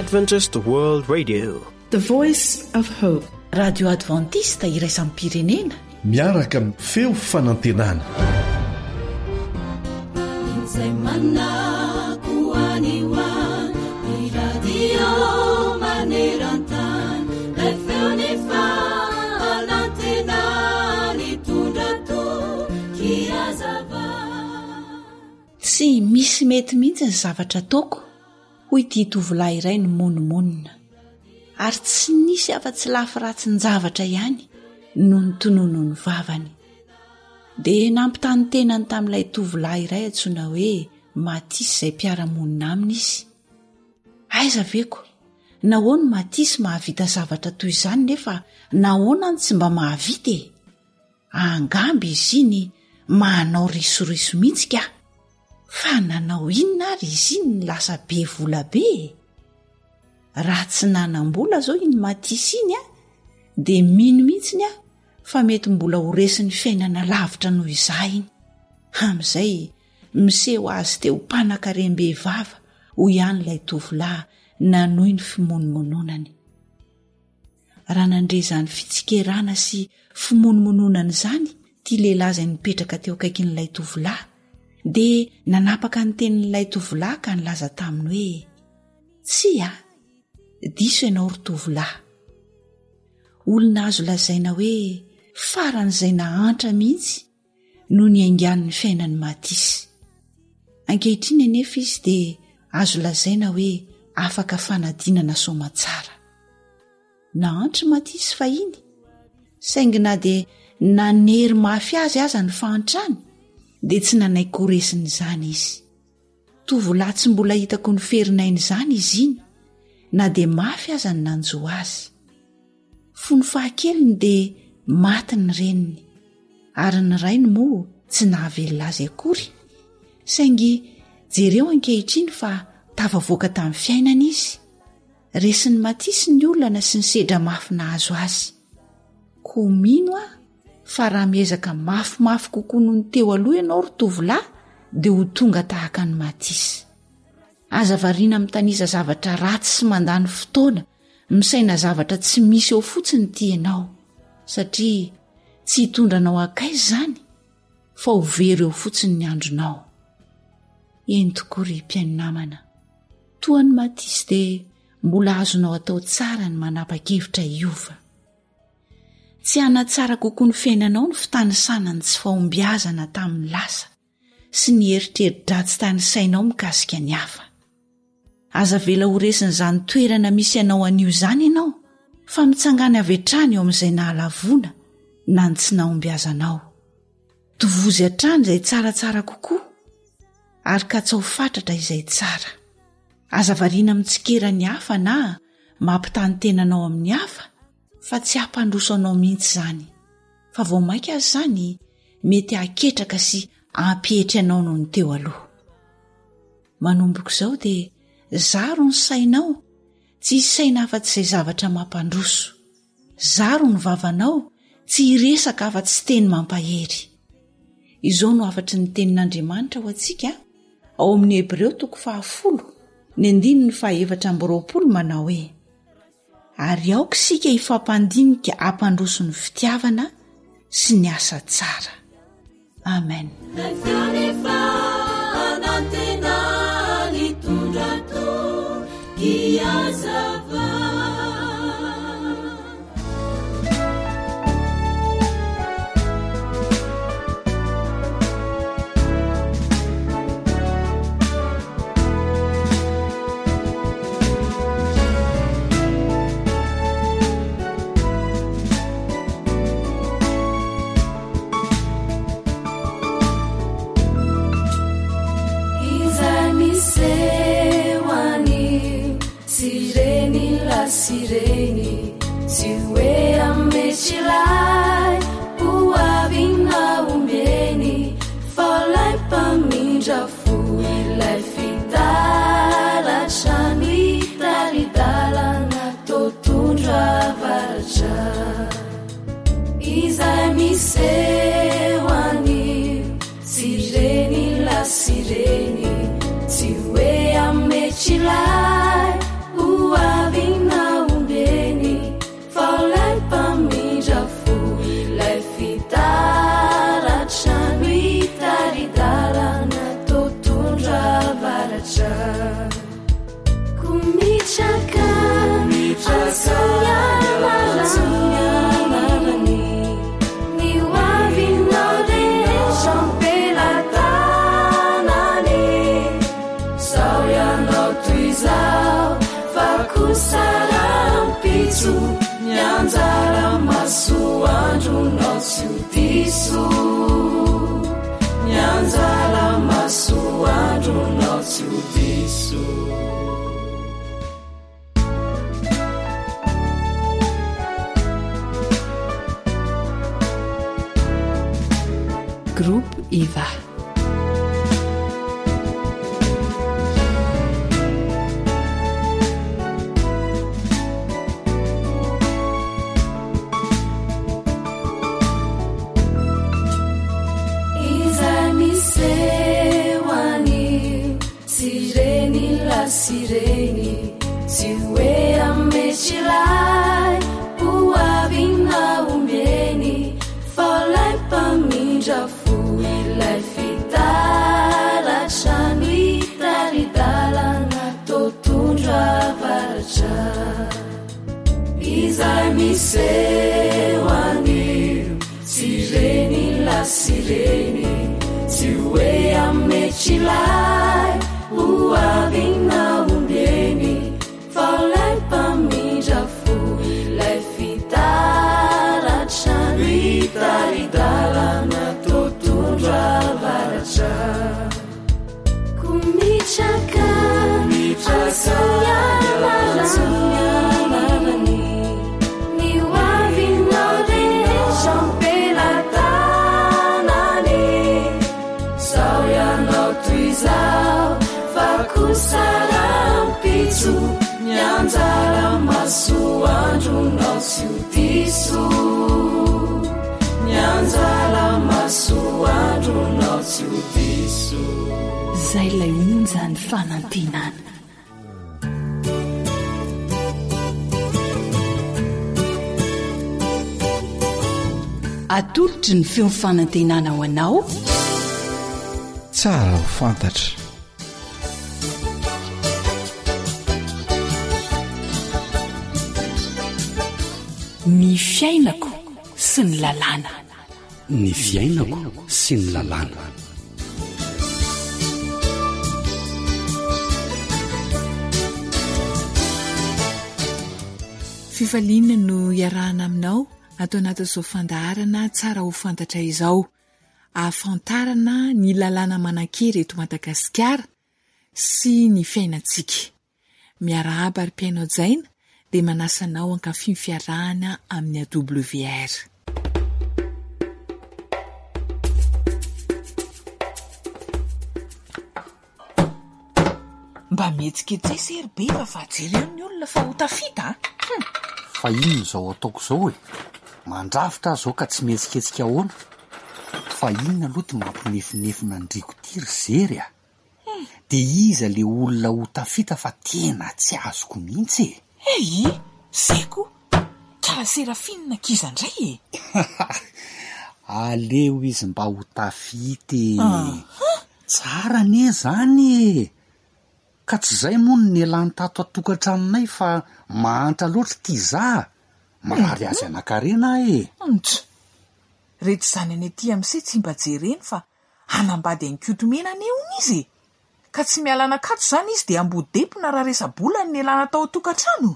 Adventist World Radio, the voice of hope. Radio Adventista iraisam pirenena miaraka amin'ny feo fanantenana. Tsy misy mety mihitsy ny zavatra ataoko hoy ity tovolahy iray ny monomonina, ary tsy nisy afa-tsy lafy ratsy ny zavatra ihany no ny tonono ny vavany. Dia nampitany tenany tamin'ilay tovolahy iray antsoina hoe Matisy izay mpiara-monina aminy izy. Aiza veko, nahoana Matisy mahavita zavatra toy izany nefa nahoana ny tsy mba mahavita e? Angamby izy iny manao risoriso mihitsy ka. Fa nanao inona ary izy iny lasa be vola be? Raha tsy nanam-bola zao iny Matisy iny dia mino mihitsiny fa mety mbola horesin'ny fiainana lavitra noho izay iny. Amin'izay miseho azy teo mpanan-karem-behivava ho ihany ilay tovolahy nanohy ny fimonomononany. Raha nandre izany fitsikerana sy fimonomononana izany ity lehilahy izay nipetraka teo akaikin'ilay tovolahy, dia nanapaka ny tenin'ilay tovolahy ka nilaza taminy hoe tsia, diso ianao ry tovolahy. Olona azo lazaina hoe faran'izay nahantra mihitsy no niaingan'ny fiainan'ny Matisy. Ankehitriny anefa izy dia azo lazaina hoe afaka fanadinana soamatsara. Nahantra Matisy fahiny, saingy na dia nanery mafy azy aza ny fahantrany dia tsy nanaiko resin'izany izy. Tovolahy tsy mbola hitako ny ferinainy izany izy iny, na dia mafy aza ny nanjo azy. Fony fahakeliny dia maty ny reniny, ary ny rainy moa tsy nahavelona azy akory, saingy jereo ankehitriny fa tafavoaka tamin'ny fiainana izy. Resin'ny Matisy ny olana sy ny sedra mafy nahazo azy. Koa mino fa raha miezaka mafimafy kokoa noho ny teo aloha ianao ry tovolahy dia ho tonga tahaka ny Matisy. Aza variana mitanisa zavatra ratsy sy mandany fotoana, misaina zavatra tsy misy eo fotsiny ity ianao, satria tsy hitondranao akaiza izany fa ho very eo fotsiny ny andronao. Eny tokoa ry mpiaino-namana, toa ny Matisy dia mbola azonao atao tsara ny manapa-kevitra hiova. Tsy hanatsara kokoa ny fiainanao ny fitanisanany tsy fahombiazana tamin'ny lasa sy ny eritreri-dratsy tany sainao mikasika ny hafa. Aza vela horesin'izany toerana misy ianao anio izany ianao, fa mitsangana avy hatrany eo amin'izay nahalavona na ny tsy nahombiazanao. Tovozy hatrany izay tsaratsara kokoa, ary ka tsy ho fatratra izay tsara. Aza variana mitsikera ny hafa na mampitany tenanao amin'ny hafa, fa tsy hampandroso anao mihitsy izany. Fa vao maika azy izany mety haketraka sy hampihitra anao noho ny teo aloha. Manomboka izao dia zaro ny sainao, tsy hisaina afa-tsy izay zavatra mampandroso. Zaro ny vavanao, tsy hiresaka afa-tsy sy teny mampahery. Izao no afatry ny tenin'Andriamanitra ho antsika ao amin'ny Hebreo 10:9-20 manao hoe: ary aoka isika hifampandinika hampandroso ny fitiavana sy ny asa tsara. Amen. Sireni siwe amechilai uavina umbeni falai pamindra fui lai fitala chani taridala na totundra varja izai misewani sireni la sireni siwe amechilai andronao tsy ho diso ny anjara maso andronao tsy ho diso Groupe Eva. Sireni tsy hoe ametsylay ho avy na ombeny fa lay mpamindra fo ilay fitaratrano itaridalana totondra varatra izay miseho anio sireny la sireny tsy hoe ametsylay avy na ombeny fa lay mpamindra fo ilay fitaratrano itaridalana totondra varatra ko mitraka asonyanarany ny hoavinao rehetra ampelantanany sao ianao toy zao kusarampitsu nyanzara maso andronao tsy ho diso nyanzara maso andronao tsy ho diso zay lay onjany fanantenana atolotry ny feo fanantenana ho anao tsara ho fantatra ny fiainako sy ny lalàna ny fiainako sy ny lalàna fifaliana no iarahana aminao atao anatin'izao fandaharana tsara ho fantatra izao ahafantarana ny lalàna manan-kery eto Madagasikara sy ny fiainantsika miarahaba ary mpiainao jaina dia manasanao ankafy fiarahana amin'ny AWR. Mba mihetsiketsy sery be fa jery amin'ny olona fa ho tafita fa inona izao ataoko izao e mandrafitra zao ka tsy mihetsiketsika ahoana fa inona aloha ty mampinefinefina andriko tiry zery dia iza le olona ho tafita fa tena tsy azoko mihitsy zeko kara Serafina kizandray e aleo izy mba ho tafity tsara ne zany e ka tsy zay moa ny elany tato atokantranonay fa mahantra loatra ty za marary azy anakarena e rehetra zany any aty amin'isay tsy mba jereny fa hanambady an'nkotomena neony izy ka tsy mialanakato zany izy dia ambodepona raha resabolany ny elana tao tokantrano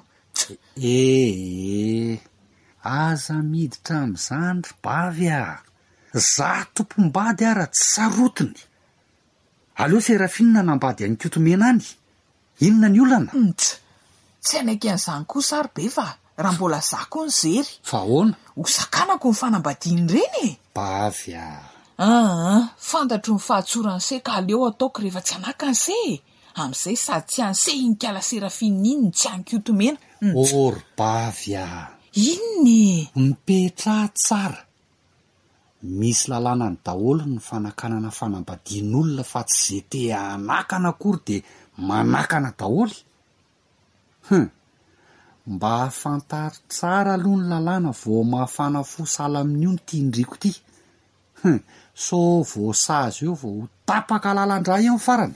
aza miditra am'izany ry bavy za tompombady ara tsy sarotiny aleo Serafina nambady an'nkotomena any inona ny olana tsy anaiky an'izany kosa ary be fa raha mbola zako ny zery fa ahoana ho sakanako ny fanambadiany reny bavy fantatro ny fahatsorany se ka aleo ataoko rehefa tsy anaka ny se amin'izay sady tsy an'se inikala Serafina iny ny tsy an'nkotomena ory bavy inony mipetra tsara misy lalàna ny daholo ny fanakanana fanambadian'olona fa tsy zay te anakana akory dia manakana daholo mba hafantary tsara aloha ny lalàna vao mahafana fo sala amin'io ny tiandriko ty so voasazy eo vao ho tapaka lalandray eo farany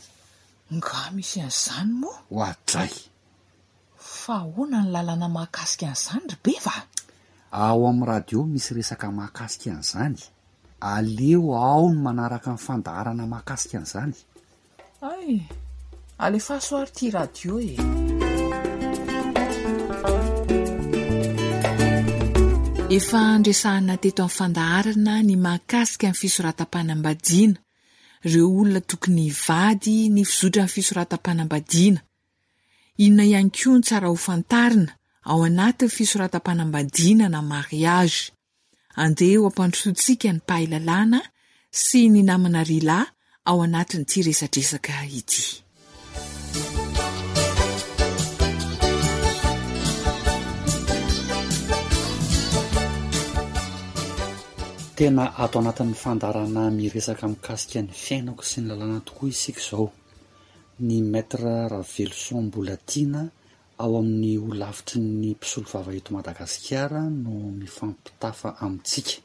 nga misy an'izany moa ho adray fa ahoana ny lalàna mahakasika an'izany ry be va ao amin'ny radio misy resaka mahakasika an'izany aleo ao ny manaraka ny fandaharana mahakasika an'izany alefa soary ty radio efa andresahana teto amin'ny fandaharana ny mahakasika ny fisoratam-panambadiana, ireo olona tokony hivady ny fizotra ny fisoratam-panambadiana. Inona ihany koa ny tsara ho fantarina ao anatin'ny fisoratam-panambadiana na mariage. Andeha ho ampandrosoantsika ny pahalalàna sy ny namana rila ao anatin'ity resadresaka ity. Tena ato anatin'ny fandarana miresaka mikasika ny fiainako sy ny lalàna tokoa isika izao. Ny maître Ravelson Mbolatina ao amin'ny olavitry ny mpisolo vava eto Madagasikara no mifampitafa amintsika,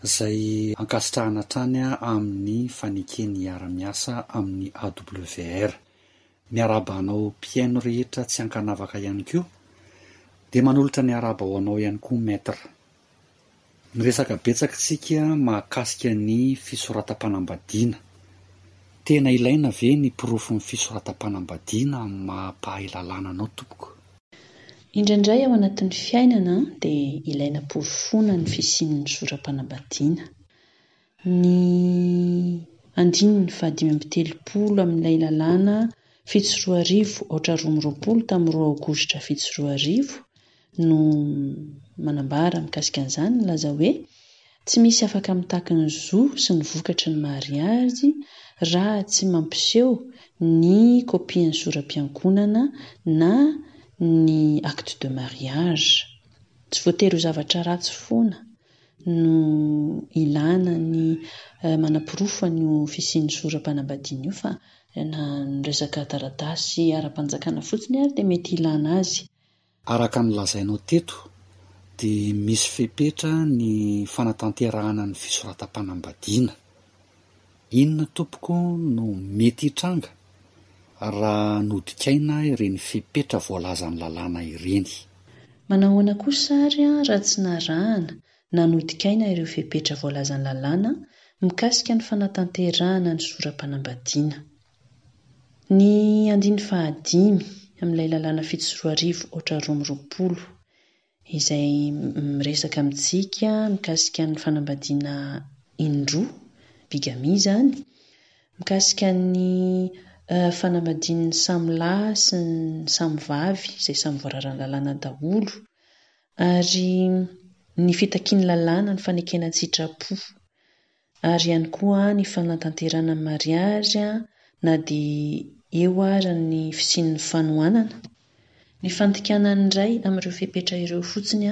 izay ankasitrahana trany amin'ny fanekeny hiara-miasa amin'ny AWR. Miaraba anao mpiaino rehetra tsy ankanavaka ihany koa, dia manolotra ny araba ho anao ihany koa maître. Miresaka betsaka tsika mahakasika ny fisoratam-panambadiana. Tena ilaina ve ny pirofo ny fisoratam-panambadiana amin'ny mampahalalàna anao tompoko? Indraindray ao anatin'ny fiainana dia ilaina porofona ny fisian'ny soram-panambadiana. Ny 5/20 amin'ilay lalàna 7/2020 tamin'ny 2 Aogositra 7/2020 no manambara mikasika an'izany, laza hoe tsy misy afaka mitaka ny zo sy ny vokatry ny mariazy raha tsy mampiseho ny kopian'ny soram-piangonana na ny acte de mariage. Tsy voatery ho zavatra ratsy foana no ilana ny manapirofo ny fisian'ny soram-panambadiana io, fa na ny resaka taratasy ara-panjakana fotsiny ary dia mety ilana azy. Araka ny lazainao teto dia misy fepetra ny fanatanterahana ny fisoratam-panambadiana. Inona tompoko no mety hitranga raha nodikaina ireny fepetra voalaza ny lalàna ireny? Manahoana kosa ary raha tsy narahana na nodikaina ireo fepetra voalaza ny lalàna mikasika ny fanatanterahana ny soram-panambadiana. Ny 5 amin'ilay lalàna 7/2020 izay miresaka amintsika mikasika ny fanambadiana indroa, bigami zany, mikasika ny fanambadian'ny samy lahy sy ny samy vavy izay samy voararan'ny lalàna daholo, ary ny fitakian'ny lalàna ny fanekena tsitrapo, ary ihany koa ny fanatanterana mariage na dia eo ary ny fisian'ny fanohanana. Ny fandikanany iray amin'ireo fepetra ireo fotsiny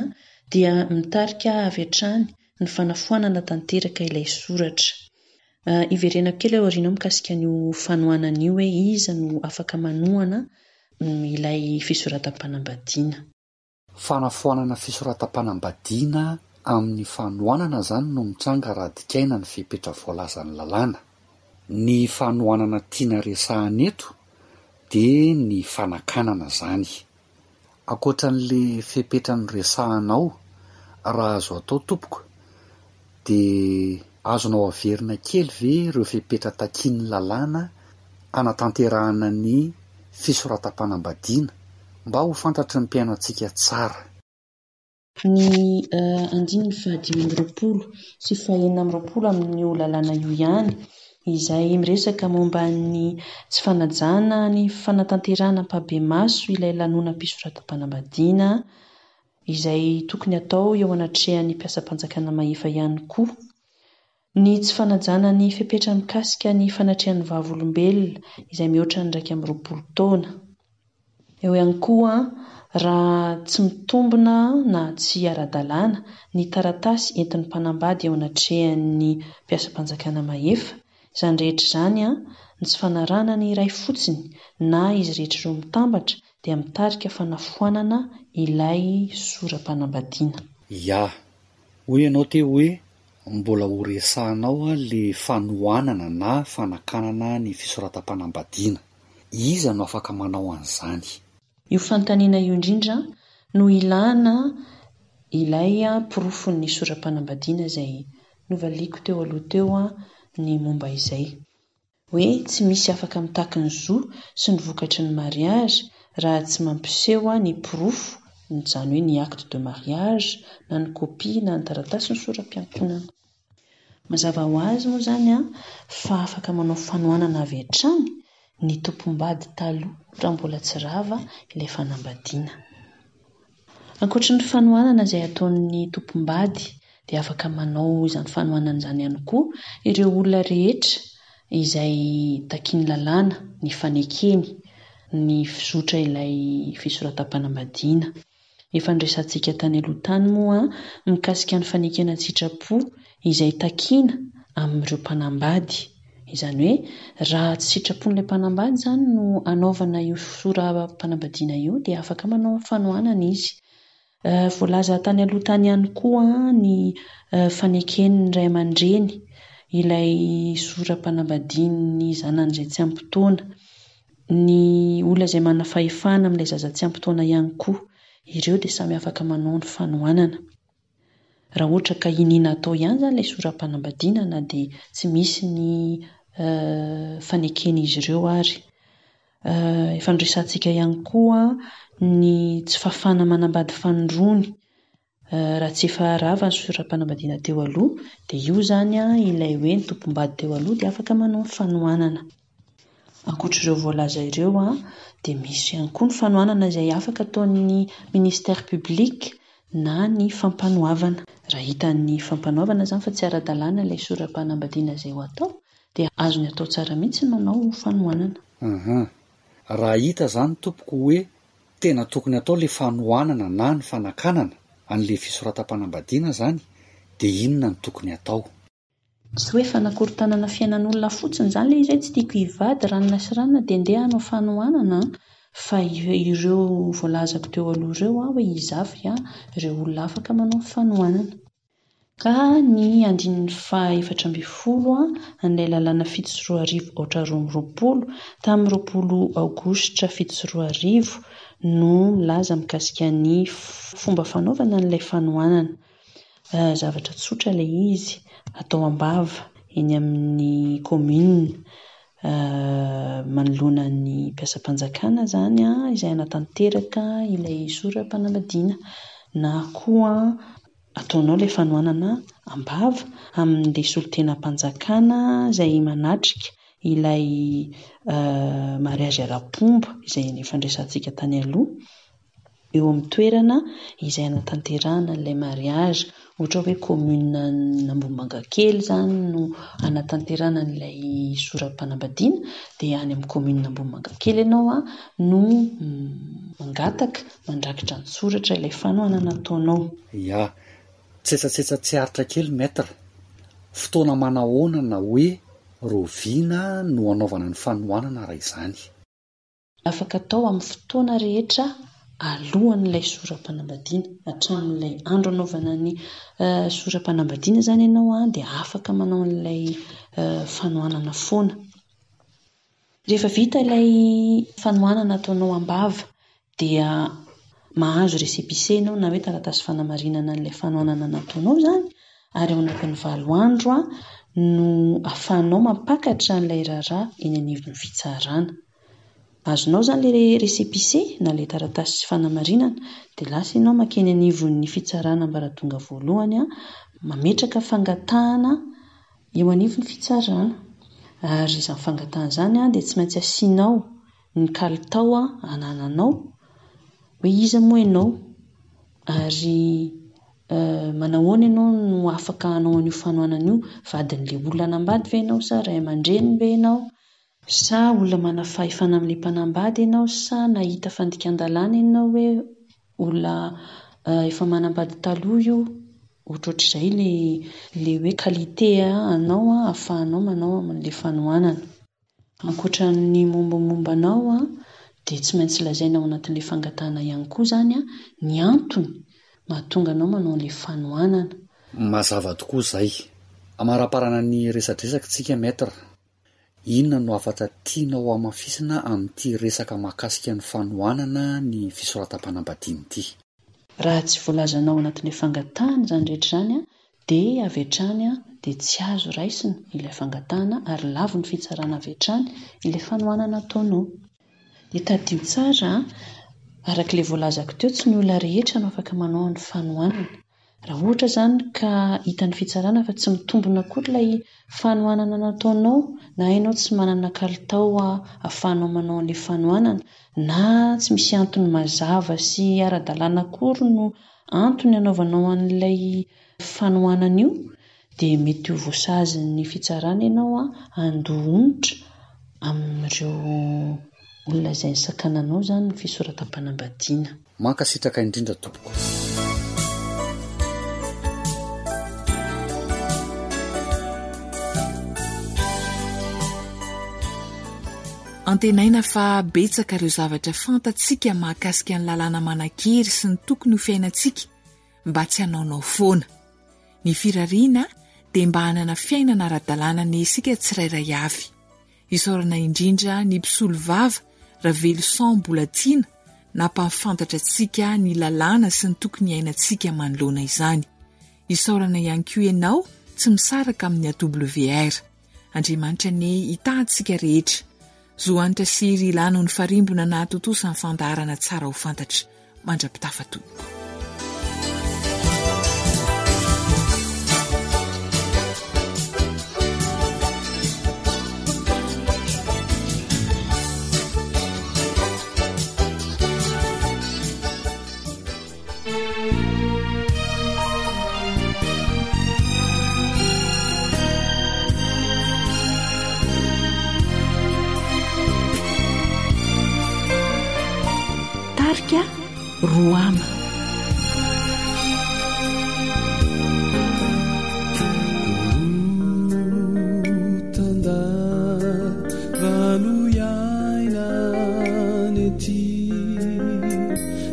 dia mitarika avy hatrany ny fanafoanana tanteraka ilay soratra. Iverenako kely ao aoriana mikasika ny fanohanana io hoe iza no afaka manohana ilay fisoratam-panambadiana. Fanafoanana fisoratam-panambadiana amin'ny fanohanana izany no mitranga raha dikaina ny fepetra voalaza ny lalàna. Ny fanohanana tiana resahana eto dia ny fanakanana izany. Ankoatran'le fepetra ny resahanao, raha azo atao tompoko, dia azonao averina kely ve ireo fepetra takian'ny lalàna anatanterahana ny fisoratam-panambadiana mba ho fantatry ny mpiaino antsika tsara? Ny 5/20 sy 6/20 amin'ny lalàna io ihany, izay miresaka momba ny tsy fanajana ny fanatanterahana mpabe maso ilay lanonam-pisoratam-panambadiana izay tokony atao eo anatrehan'ny mpiasam-panjakana mahefa ihany koa. Ny tsy fanajana ny fepetra mikasika ny fanatrehan'ny vavolombelona izay mihoatra ny 20 taona. Eo ihany koa raha tsy mitombina na tsy ara-dalàna ny taratasy entin'ny mpanambady eo anatrehan'ny mpiasam-panjakana mahefa. Izany rehetra izany ny tsy fanarahana ny iray fotsiny na izy rehetra ireo mitambatra dia mitarika fanafoanana ilay soram-panambadiana. Ya, hoy ianao te hoe mbola ho resahanao le fanohanana na fanakanana ny fisoratam-panambadiana. Iza no afaka manao an'izany? Io fanontaniana io indrindra no ilana ilay pirofon'ny soram-panambadiana izay novaliako teo aloha teo ny momba izay. Hoe tsy misy afaka mitaka ny zo sy ny vokatry ny mariage raha tsy mampiseho ny pirofo izany hoe ny acte de mariage na ny copie na ny taratasy ny soram-piantonana. Mazava ho azy moa izany fa afaka manao fanohanana avy hatrany ny tompom-bady taloha raha mbola tsy rava ilay fanambadiana. Ankoatra ny fanohanana izay ataon'ny tompom-bady dia afaka manao izany fanohanana izany ihany koa ireo olona rehetra izay takiany lalàna, ny fanekeny, ny fizotra ilay fisoratam-panambadiana. Efa nresantsika tany aloha tany moa mikasika ny fanekena sitrapo izay takiana amin'ireo mpanambady. Izany hoe raha tsy sitrapon'ilay mpanambady izany no anaovana io soram-panambadiana io dia afaka manao fanohanana izy. Voalaza tany aloha tany ihany koa ny faneken'ny ray aman-dreny ilay soram-panambadian'ny zanany izay tsy ampy taona. Ny olona izay manana fahefana amin'ilay zaza tsy ampy taona ihany koa, ireo dia samy afaka manao ny fanohanana. Raha ohatra ka inina atao ihany izany ilay soram-panambadiana na dia tsy misy ny fanekeny izy ireo ary. Efa nresantsika ihany koa ny tsy fafana manambady fanondrony. Raha tsy efa rava ny soram-panambadiana teo aloha dia io izany ilay hoe ny tompom-bady teo aloha dia afaka manao ny fanohanana. Ankoatra ireo voalaza ireo dia misy ihany koa ny fanohanana izay afaka ataon'ny ministère public na ny fampanohavana. Raha hitan'ny fampanohavana izany fa tsy ara-dalàna ilay soram-panambadiana izay ho atao dia azony atao tsara mihitsy manao fanohanana. Raha hita izany tompoko hoe tena tokony atao ilay fanohanana na ny fanakanana an'ilay fisoratam-panambadiana izany dia inona ny tokony atao? Tsy hoe fanakorontanana fiainan'olona fotsiny izany ilay izay tsy tiako hivady ranona sy ranona dia andeha hanao fanohanana, fa ireo voalazako teo aloha ireo hoe hizafy ireo olona afaka manao fanohanana. Ka ny 14 an'ilay lalàna 7/2020 tamin'ny 20 aogositra 7/2020 no milaza mikasika ny fomba fanaovana an'ilay fanohanana. Zavatra tsotra ilay izy, atao am-bava eny amin'ny commune, manoloana ny mpiasam-panjakana izany izay anatanteraka ilay soram-panambadiana, na koa ataonao ilay fanohanana am-bava amin'ilay solon-tenam-panjakana izay manatrika ilay mariazy ara-pomba izay efa nresantsika tany aloha, eo amin'ny toerana izay anatanterahana ilay mariazy. Ohatra hoe commune Ambohimangakely izany no anatanterahana ilay soram-panambadiana dia any amin'ny commune Ambohimangakely ianao no mangataka mandrakitra ny soratra ilay fanohanana ataonao. Ya, tsetsatsetsatsyaritra kely maître. Fotoana manahoana na hoe roviana no anaovana ny fanohanana raha izany? Afaka atao amin'ny fotoana rehetra alohan'ilay soram-panambadiana, hatramin'ilay andro anaovana ny soram-panambadiana izany ianao dia afaka manao an'ilay fanohanana foana. Rehefa vita ilay fanohanana ataonao am-bava dia mahazo récépissé ianao na hoe taratasy fanamarinana an'ilay fanohanana nataonao izany, ary ao anatin'ny 7 andro no ahafahanao mampakatra an'ilay raharaha eny anivon'ny fitsarana. Azonao izany ilay récépissé na ilay taratasy fanamarinana dia lasa ianao makeny anivon'ny fitsarana ambaratonga voalohany mametraka fangatahana eo anivon'ny fitsarana. Ary izany fangatahana izany dia tsy maintsy asianao ny kalitao anananao hoe iza moa ianao, ary manahoana ianao no afaka hanao an'io fanohanana io, vadin'ilay olona hanambady ve ianao sa ray aman-dreny ve ianao, sa olona mana fahefana amin'ilay mpanambady ianao, sa nahita fandikan-dalàna ianao hoe olona efa manambady taloha io. Ohatrohatr'izay ilay hoe qualité anao ahafahanao manao amin'ilay fanohanana. Ankoatra ny mombamombanao dia tsy maintsy lazaina ao anatin'ilay fangatahana ihany koa izany ny antony mahatonga anao manao an'ilay fanohanana. Mazava tokoa izay. Amaraparana ny resadresaka tsika maître. Inona no afatra tianao hamafisina amin'ity resaka mahakasika ny fanohanana ny fisoratam-panambadiana ity? Raha tsy voalazanao anatin'ilay fangatahana izany rehetra izany dia avy hatrany dia tsy azo raisina ilay fangatahana ary lavo ny fitsarana avy hatrany ilay fanohanana ataonao. Dia tadio tsara Arak'ilay voalazako teo tsy ny olona rehetra no afaka manao ny fanohanana. Raha ohatra izany ka hitan'ny fitsarana fa tsy mitombona akory ilay fanohanana nataonao, na ianao tsy manana kalitao ahafahanao manao an'ilay fanohanana, na tsy misy antony mazava sy ara-dalàna akory no antony anaovanao an'ilay fanohanana io, dia mety ho voasazy ny fitsarana ianao andoha-onitra amin'ireo olona izay nisakananao izany ny fisoratam-panambadiana. Mankasitraka indrindra tompoko. Antenaina fa betsaka ireo zavatra fantatsika mahakasika ny lalàna manan-kery sy ny tokony ho fiainantsika mba tsy hanaonao foana. Ny firariana dia mba hanana fiainana ara-dalàna ny isika tsirairay avy. Isaorana indrindra ny mpisolo vava raha velosan mbola tiana na mpafantatra antsika ny lalàna sy ny tokony hainantsika manoloana izany. Isaorana ihany koa ianao tsy misaraka amin'ny AWR. Andriamanitra ny hitantsika rehetra. Zohanitra sy rilano ny farimbona na totosan'ny fandaharana tsara ho fantatra. Mandrapitafa tompoko. Roama tanda valo iaina nety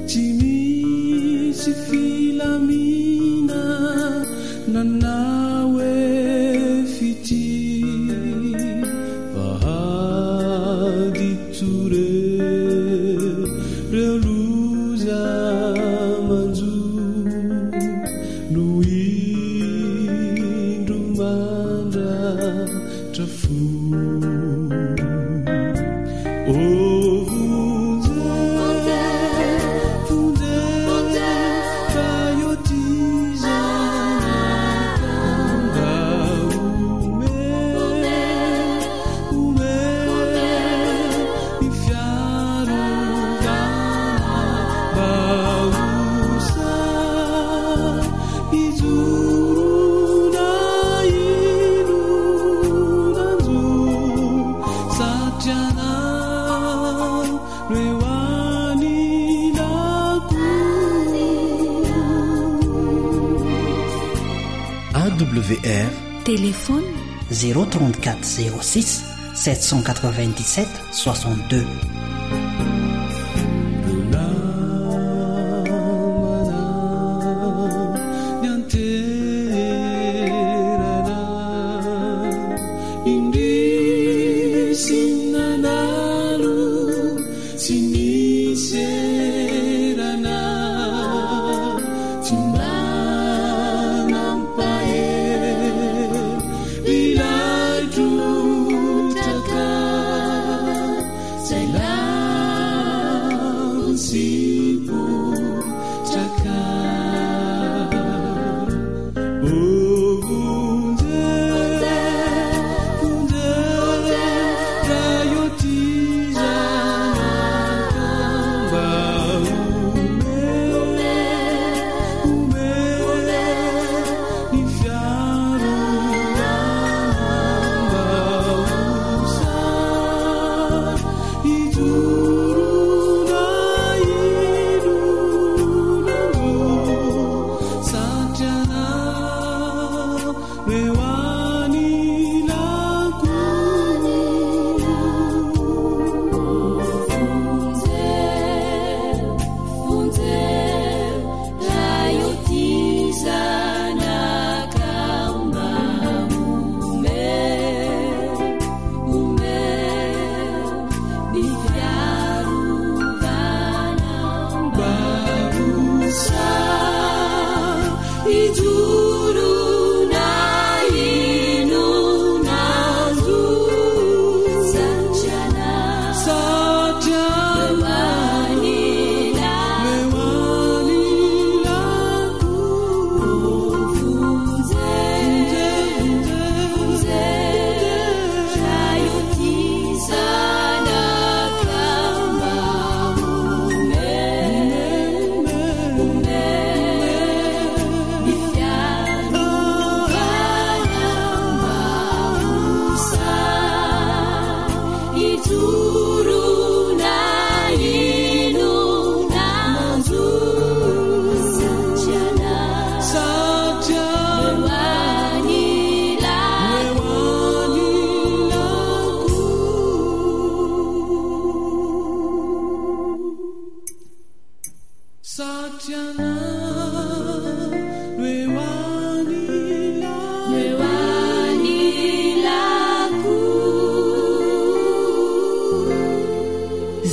tsy misy filamina nanao e fity vahady tore reo AWR téléphone 034 06 797 62. Say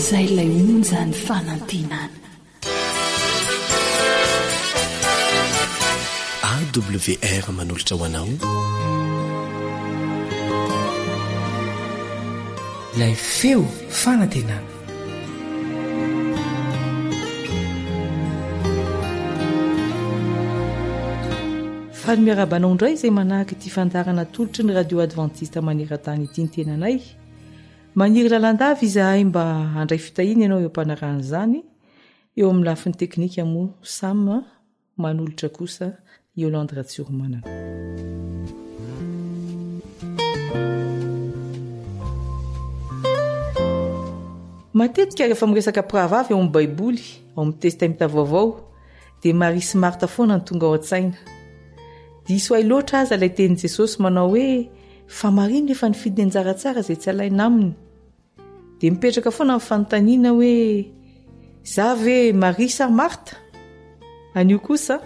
izay ilay onjany fanantenana. AWR manolotra ho anao ilay feo fanantenana. Faly miarabanao indray izay manahaka ity fandarana tolotry ny radio adventiste maneran-tany ity ny tenanay. Maniry lalandavy izahay mba handray fitahiny ianao eo ampanarahana izany, eo amin'ny lafiny teknika moa Sam, manolotra kosa Yolande Ratsurmanana. Matetika rehefa miresaka prahavavy eo amin'ny baiboly, ao amin'ny testamenta vaovao, dia Maria sy Marta foana ny tonga ao an-tsaina. Diso ay loatra aza ilay tenin' Jesosy manao hoe fa mariny rehefa nifidy ny anjara tsara izay tsy alaina aminy. Dia mipetraka foana amin'ny fanontaniana hoe za ve Maria sa Marta? Anio kosa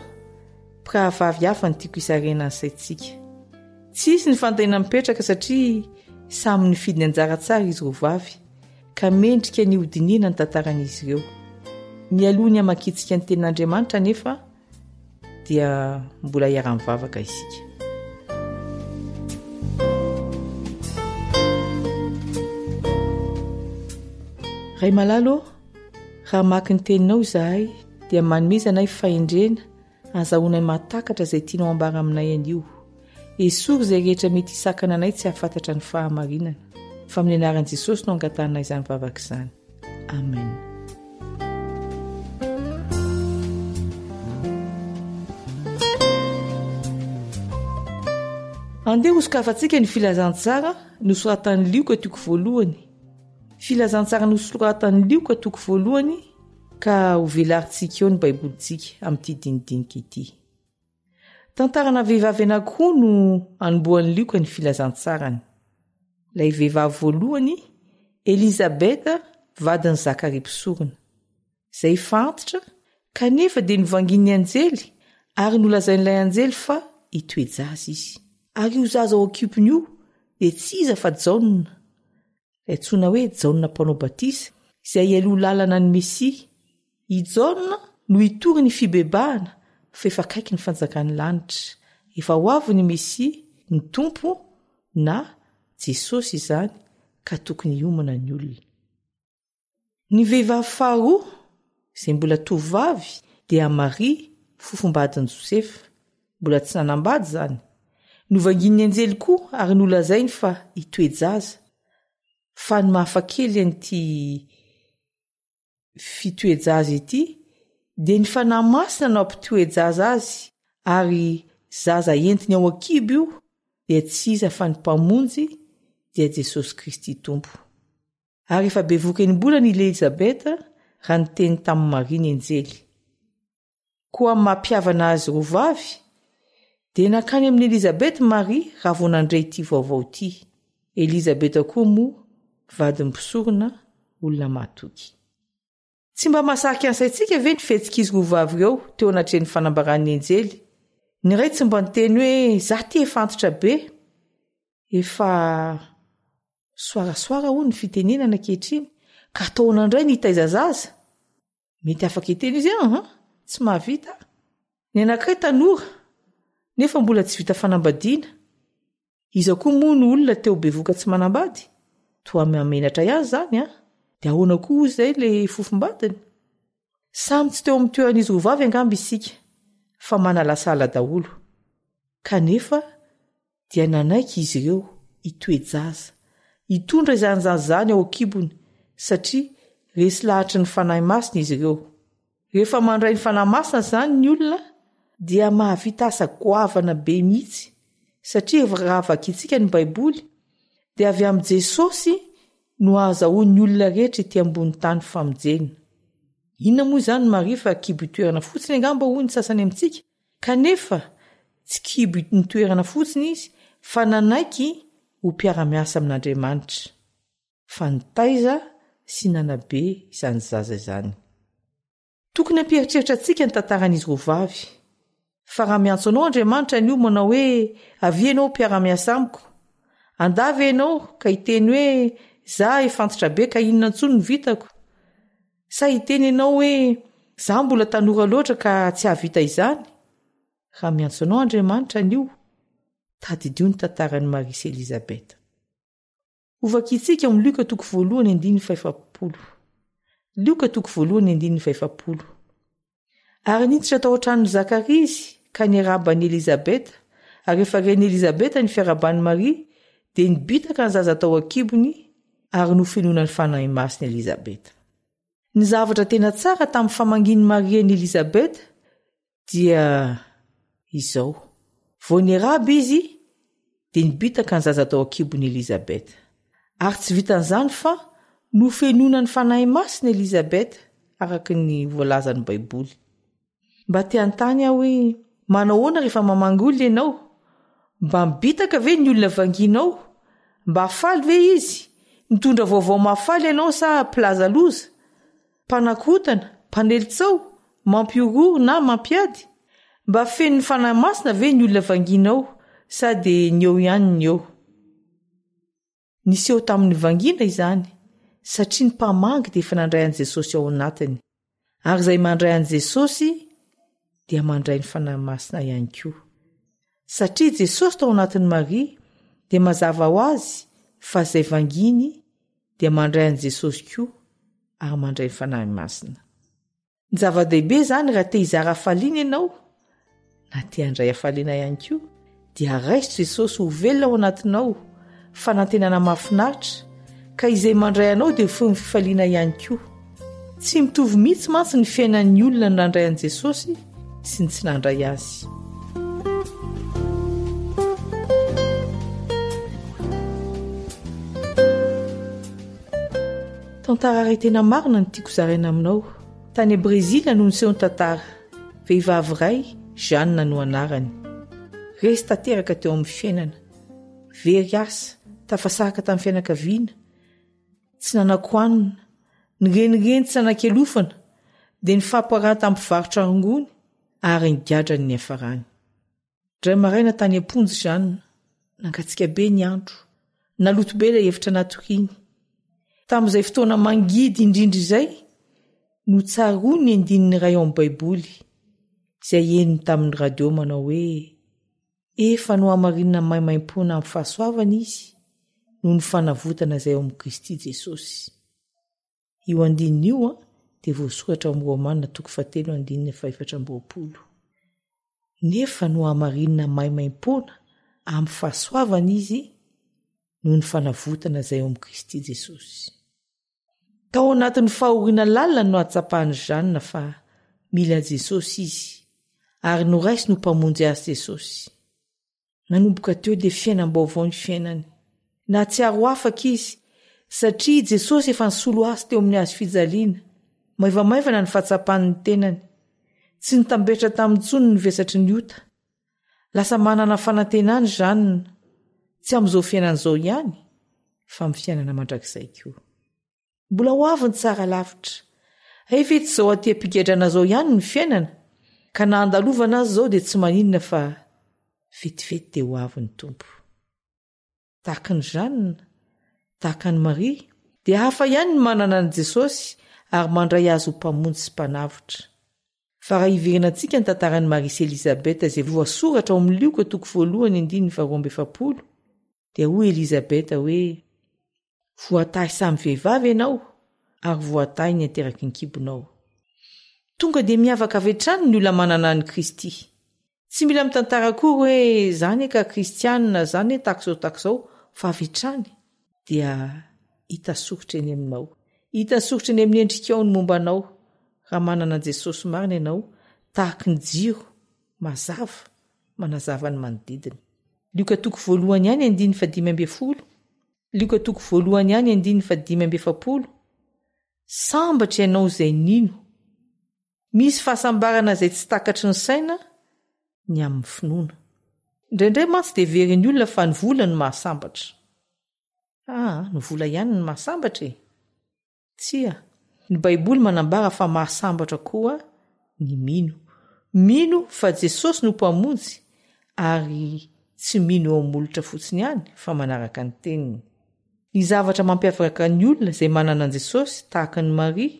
prahavavy hafa ny tiako isarena ny saintsika. Tsisy ny fanontaniana mipetraka satria samy nifidy ny anjara tsara izy roa vavy, ka mendrika ny hodiniana ny tantaran'izy ireo. Mialoha ny hamakitsika ny tenin'Andriamanitra nefa dia mbola iara-mivavaka isika. Ray malalo, raha maka ny teninao izahay dia manomezanay fahendrena azahoanay matakatra izay tianao ambara aminay anio. Esory izay rehetra mety hisakana anay tsy hafantatra ny fahamarinana. Fa amin'ny anaran'i Jesosy no angatanay izany vavaka izany. Amen. Andeha hosokafantsika ny filazantsara nosoratan'ny Lioka toko voalohany. Filazantsara nosoratan'ny Lioka toko voalohany ka ho velarintsika eo ny baibolintsika amin'ity dinidinika ity. Tantarana vehivavy anankiroa no anombohan'ny Lioka ny filazantsarany. Ilay vehivavy voalohany, Elisabeta, vadin'i Zakaria mpisorona. Izay fantatra, kanefa dia novangin'ny anjely ary nolazain'ilay anjely fa hitoejaza izy. Ary io zaza ao an-kipony io dia tsy iza fa Jaona. Antsoina hoe Jaona mpanao batisa, izay aloha lalana ny Mesia. I Jaona no hitory ny fibebahana fa efa akaiky ny fanjakan'ny lanitra. Efa ho avy ny Mesia, ny tompo na Jesosy izany, ka tokony hiomana ny olona. Ny vehivavy faharoa, izay mbola tovavy, dia Maria, fofombadin'i Josefa, mbola tsy nanambady izany. Novangin'ny anjely koa ary nolazainy fa hitoejaza. Fa ny mahafakely an'ity fitoejaza ity dia ny fanahy masina no ampitoejaza azy, ary zaza entiny ao an-kibo io dia tsy iza fa ny mpamonjy dia Jesosy Kristy tompo. Ary efa bevoka ny mbola ny Elisabeta raha ny teny tamin'ny Maria ny anjely. Koa amin'ny mampiavana azy roa vavy dia nakany amin'ny Elisabeta Maria raha vao nandray ity vaovao ity. Elisabeta koa moa vadin'ny mpisorona, olona matoky. Tsy mba mahasarika ansaitsika ve ny fihetsikizy roa vavy ireo teo anatrehan'ny fanambaran'ny anjely? Ny iray tsy mba niteny hoe za ty efantitra be, efa soarasoara ho ny fitenenana ankehitriny, ka ataona indray ny hitaiza zaza. Mety afaka hiteny izy tsy mahavita. Ny anankiray tanora, nefa mbola tsy vita fanambadiana. Iza koa moa ny olona teo bevoka tsy manambady, toa mamenatra ihany zany dia ahoana koa izay le fofombadiny. Samy tsy teo amin'ny toeran'izy roa vavy angamba isika, fa manalasala daholo. Kanefa dia nanaiky izy ireo hitoejaza, hitondra izany zany ao an-kibony, satria resy lahatry ny fanahy masina izy ireo. Rehefa mandray ny fanahy masina zany ny olona dia mahavita asa goavana be mihitsy, satria raha vakitsika ny baiboly dia avy amin'ny Jesosy no ahazahoan'ny olona rehetra ety ambony tany famonjena. Inona moa izany Maria fa kibo itoerana fotsiny angamba hoy ny sasany amintsika? Kanefa tsy kibo nitoerana fotsiny izy, fa nanaiky ho mpiara-miasa amin'Andriamanitra. Fa nitaiza sy nanabe izany zaza izany. Tokony hampieritreritra antsika ny tantaran'izy roa vavy. Fa raha miantso anao Andriamanitra anio manao hoe avy ianao mpiara-miasa amiko, andavy ianao ka hiteny hoe za efantitra be ka inona ntsony no vitako, Sa hiteny ianao hoe za mbola tanora loatra ka tsy havita izany. Raha miantso anao Andriamanitra anio, tadidio ny tantarany Maria sy Elizabeta. Ovakitsika amin'ny Luka 1:7. Luka 1:7. Ary niditra tao an-tranon'i Zakaria izy ka niarabany Elizabeta, ary rehefa reny Elizabeta ny fiarabany Maria, dia nibitaka ny zaza tao an-kibony ary nofenoina ny fanahy masina Elizabeta. Ny zavatra tena tsara tamin'ny famanginy Maria ny Elizabeta dia izao. Vao niaraba izy dia nibitaka ny zaza tao an-kibony Elizabeta. Ary tsy vitan'izany fa nofenoina ny fanahy masina Elizabeta araka ny voalazan'ny Baiboly. Mba te hanontany aho hoe manao ahoana rehefa mamangy olona ianao? Mba mibitaka ve ny olona vanginao? Mba hafaly ve izy? Mitondra vaovao mahafaly ianao sa plaza loza? Mpanakotana, mpanelitsao, mampiororo na mampiady? Mba feno ny fanahy masina ve ny olona vanginao sady ny eo ihany ny eo? Nisy eo tamin'ny vangina izany, satria ny mpamangy dia efa nandray an'i Jesosy ao anatiny. Ary izay mandray an'i Jesosy dia mandray ny fanahy masina ihany koa. Satria Jesosy tao anatin'ny Maria dia mazava ho azy fa izay vanginy dia mandray an'i Jesosy koa ary mandray ny fanahy masina. Ny zava-dehibe izany raha te hizara hafaliana ianao na te handray hafaliana ihany koa dia raiso Jesosy ho velona ao anatinao, fanantenana mahafinaritra, ka izay mandray anao dia fo ny fifaliana ihany koa. Tsy mitovy mihitsy mantsy ny fiainan'ny olona nandray an'i Jesosy sy ny tsy nandray azy. Tantara iray tena marina ny tiako zaraina aminao. Tany Brezila no niseho ny tantara. Vehivavy iray, Jeanne no anarany. Resy tanteraka teo amin'ny fiainana. Very asa, tafasaraka tamin'ny fianakaviana. Tsy nanakoanina, nirenireny tsy nanan-kelofana, dia nifamparana tamin'ny mpivarotra rongony ary nigadrany ny hafarany. Dray maraina tany am-ponjy Jeanne, nangatsika be ny andro, naloto be ilay hevitra natoriany. Tamin'izay fotoana mangidy indrindra izay, no tsaroany ny andininy iray ao amin'ny Baiboly, izay henony tamin'ny radio manao hoe efa no hamarinina maimaim-pona amin'ny fahasoavana izy noho ny fanavotana izay ao amin'ny Kristy Jesosy. Io andininy io dia voasoratra ao amin'ny Romanina 7:4. Nefa no hamarinina maimaim-pona amin'ny fahasoavana izy noho ny fanavotana izay ao amin'ny Kristy Jesosy. Tao anatin'ny fahoriana lalina no atsapahany Jeanne fa mila Jesosy izy, ary no raisy no mpamonjy azy Jesosy. Nanomboka teo dia fiainam-baovao ny fiainany. Na tsy aro afaka izy, satria Jesosy efa nisolo azy teo amin'ny hazo fijaliana. Maivamaivana ny fahatsapany ny tenany. Tsy nitambetra tamin'ny tsony ny vesatry ny ota. Lasa manana fanantenany Jeanne, tsy amin'izao fiainan'izao ihany, fa amin'ny fiainana mandrakizay koa. Mbola ho avy ny tsara lavitra. Rehefa tsy izao aty ampigadrana izao ihany ny fiainana, ka na andalovana azy izao dia tsy maninona fa vetivety dia ho avy ny tompo. Tahaka ny Jeanne, tahaka ny Maria, dia hafa ihany ny manana ny Jesosy ary mandray azy ho mpamonjy sy mpanavotra. Fa raha iverina antsika ny tantaran'i Maria sy Elizabeta izay voasoratra ao amin'ny Luka 1:7, dia hoy Elizabeta hoe voatahy samy vehivavy ianao ary voatahy ny ateraky ny kibonao. Tonga dia miavaka avy hatrany ny olona manana ny Kristy. Tsy mila mitantara koa hoe zany ka kristianina, zany takizao, fa avy hatrany dia hita soritra eny aminao. Hita soritra eny amin'ny endrikao ny mombanao. Raha manana Jesosy marina ianao, tahaka ny jiro, mazava, manazava ny manodidina. Luka 1:5. Luka 1:5. Sambatra ianao izay nino. Misy fahasambarana izay tsy takatry ny saina ny amin'ny finoana. Indraindray mantsy dia verin'ny olona fa ny vola no mahasambatra. Ny vola ihany no mahasambatra e? Tsia, ny Baiboly manambara fa mahasambatra koa ny mino. Mino fa Jesosy no mpamonjy ary tsy mino eo amin'olotra fotsiny ihany fa manaraka ny teniny. Ny zavatra mampiavaka ny olona izay manana an Jesosy tahaka ny Maria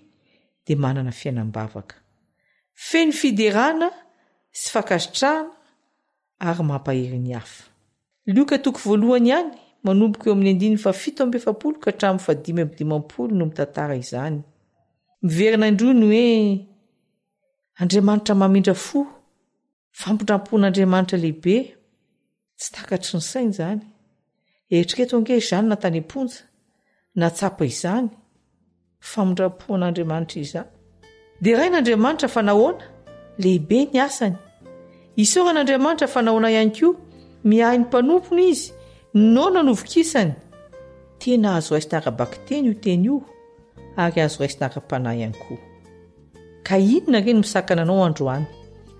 dia manana fiainam-bavaka feny fiderana sy fakasitrahana ary mampahery ny hafa. Lioka toko voalohany ihany manomboka eo amin'ny 7:7 ka hatramin'ny 5:50 no mitantara izany. Miverina indrony hoe Andriamanitra mamindra fo, fampindrampon'Andriamanitra lehibe, tsy takatry ny saina izany. Eritrereto ange izany na tany am-ponja na tsapa izany famindrampon'Andriamanitra izany. Dia rain'Andriamanitra fa nahoana? Lehibe ny asany. Isaoran'Andriamanitra fa nahoana ihany koa? Miahy ny mpanompony izy, nona novokisany. Tena azo raisina ara-baky teny io teny io, ary azo raisina ara-panahy ihany koa. Ka inona re no misakana anao androany?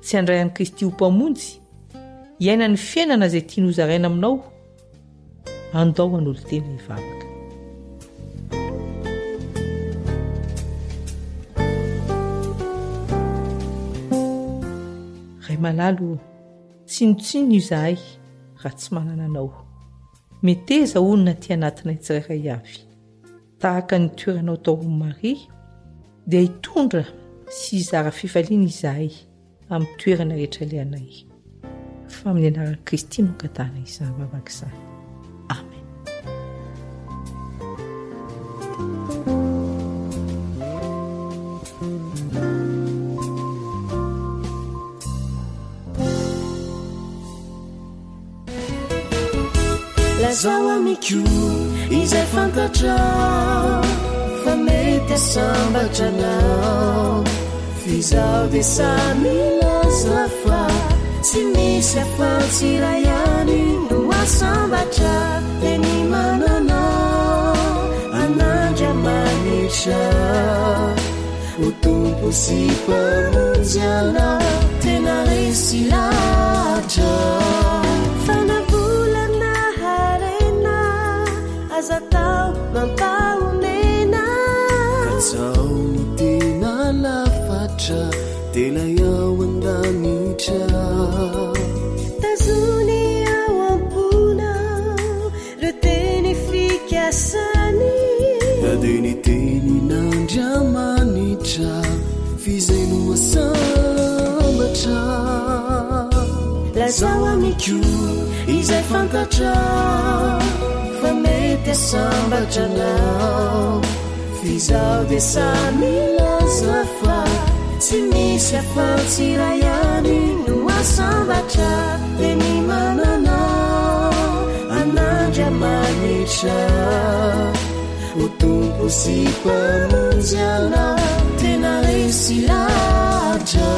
Tsy handray an'i Kristy ho mpamonjy, hiaina ny fiainana izay tiany hozaraina aminao? Andao an'olo tena hivavaka. Ray malalo, tsinotsino izahay raha tsy manana anao. Meteza onona ty anatina tsirairay avy. Tahaka ny toeranao tao Maria, dia hitondra sy hizara fifaliana izahay amin'ny toerana rehetra lehanay. Fa amin'ny anaran'i Kristy no katana izany vavaka izany. Amen. Lazao amiko izay fantatra fa mety asambatra anao, f'izaho dia samilaza fa tsy misy afa-tsy iray ihany no asambatra dia ny mananao an'Andriamanitra ho tompo sy mpamonjy anao tena resy lahatra. Azatao mampahomena katsao ny tena lafatra tena ao an-danitra. Tazony ao am-ponao re teny fikasany dia ny tenin'Andriamanitra fizay no masambatra. Lazao amiko izay fantatra fa mety asambatra anao, f'izaho dia samilaza fa tsy misy afa-tsy iray ihany no asambatra dia ny mananao an'Andriamanitra ho tompo sy mpamonjy anao tena resy lahatra.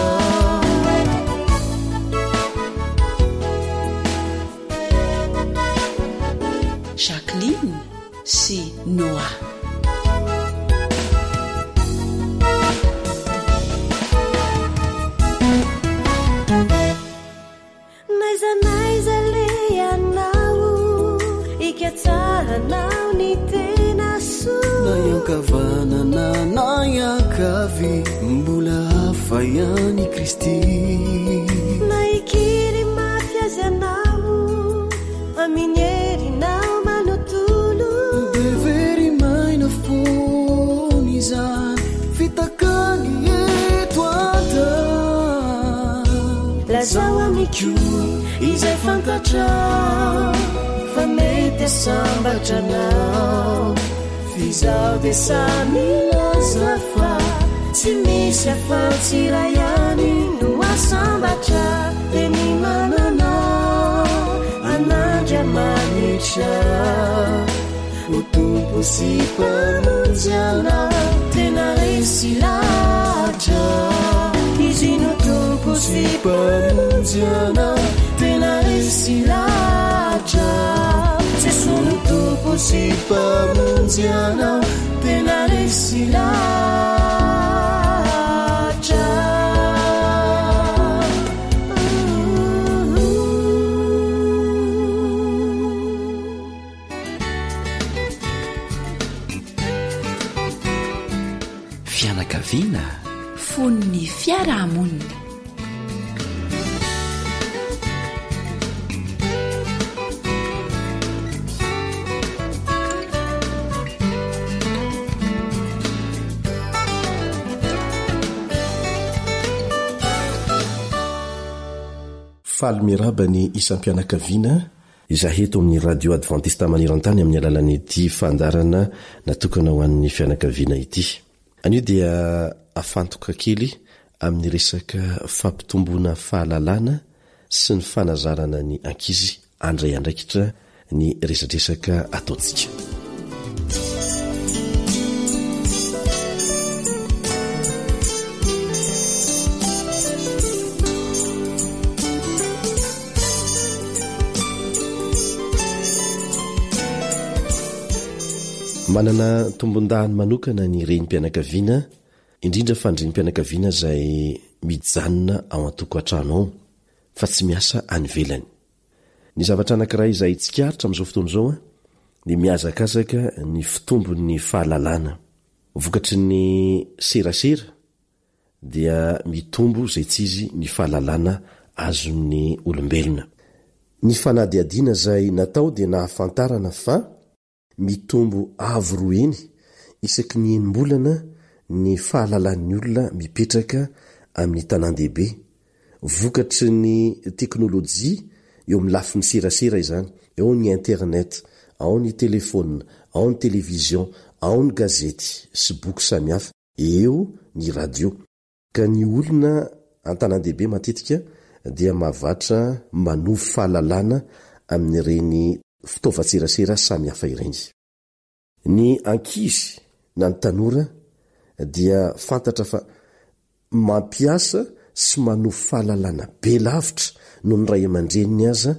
Jacqueline sy Noah. Naiza le anao ikatsahanao ny tena soa, na iankavanana na iankavy mbola hafa ihany Kristy. Na ikiry mafy azy anao aminyerinao lazao amiko izay fantatra fa mety asambatra anao, f'izaho dia samilaza fa tsy misy afa-tsy iray ihany no asambatra dia ny mananao an'Andriamanitra ho tompo sy mpamonjy anao tena resy lahatra. Izy no tompo sy mpamonjy anao tena resy lahatra. Jesosy no tompo sy mpamonjy anao tena resy lahatra. Fianakaviana fon'ny fiarahamonina. faly miraba ny isam-pianakaviana izay eto amin'ny radio adventiste maniran-tany amin'ny alalany ity fandarana natokana ho an'ny fianakaviana ity. Anio dia afantoka kely amin'ny resaka fampitomboana fahalalana sy ny fanazarana ny ankizy andray andraikitra ny resadresaka ataontsika. Manana tombon-dahany manokana ny renim-pianakaviana, indrindra fa ny renim-pianakaviana izay mijanona ao an-toko an-trano ao fa tsy miasa any ivelany. Ny zavatra anankiray izay tsikaritra amin'izao fotoana izao dia mihazakazaka ny fitombon'ny fahalalana. Vokatry ny serasera dia mitombo izay tsy izy ny fahalalana azon'ny olombelona. Ny fanadihadiana izay natao dia nahafantarana fa mitombo avo roeny isaky ny enim-bolana ny fahalalan'ny olona mipetraka amin'ny tanan-dehibe. Vokatry ny teknôlôjia eo amin'ny lafiny serasera izany, eo ny internet, ao ny telefona, ao ny televizion, ao ny gazety sy boky samihafa, eo ny radio. Ka ny olona an-tanan-dehibe matetika dia mahavatra manovo fahalalana amin'ireny fitaovan-tserasera samihafa ireny. Ny ankizy na ny tanora dia fantatra fa mampiasa sy manovo fahalalana be lavitra no ny ray aman-dreniny aza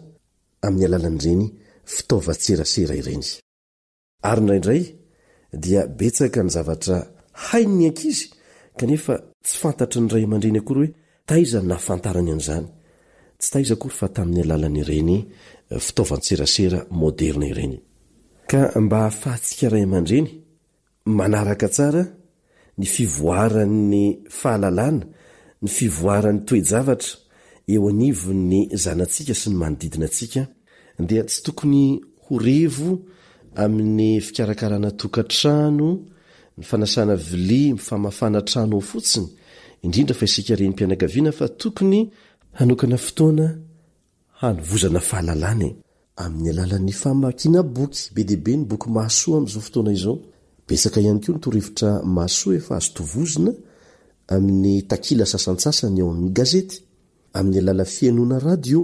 amin'ny alalan'ireny fitaovan-tserasera ireny. Ary indraindray dia betsaka ny zavatra hainy ny ankizy kanefa tsy fantatry ny ray aman-dreny akory hoe taiza nafantarany an'izany. Tsy taiza akory fa tamin'ny alalan'ireny fitaovan-tserasera moderna ireny. Ka mba hahafahantsika ray aman-dreny manaraka tsara ny fivoaran'ny fahalalana, ny fivoaran'ny toe-javatra eo anivon'ny zanantsika sy ny manodidina antsika, dia tsy tokony ho revo amin'ny fikarakarana tokantrano, ny fanasana vilia, famafana trano ao fotsiny, indrindra fa isika renim-pianakaviana, fa tokony hanokana fotoana hanovozana fahalalana amin'ny alalan'ny famakiana boky. Be deaibe ny boky mahasoa amin'izao fotoana izao. Betsaka ihany koa ny torohevitra mahasoa efa azo tovozina amin'ny takila sasantsasany eo amin'ny gazety, amin'ny alala fianoana radio.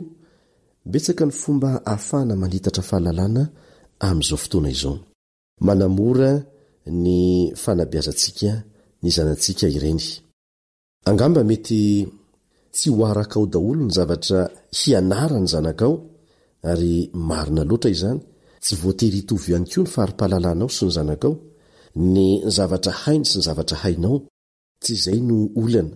Betsaka ny fomba ahafahana manitatra fahalalana amin'izao fotoana izao. Manamora ny fanabeazantsika ny zanantsika ireny. Angamba mety tsy ho araka ao daholo ny zavatra hianara ny zanakao, ary marina loatra izany, tsy voatery hitovy ihany koa ny fari-pahalalanao sy ny zanakao, ny zavatra hainy sy ny zavatra hainao. Tsy izay no olana,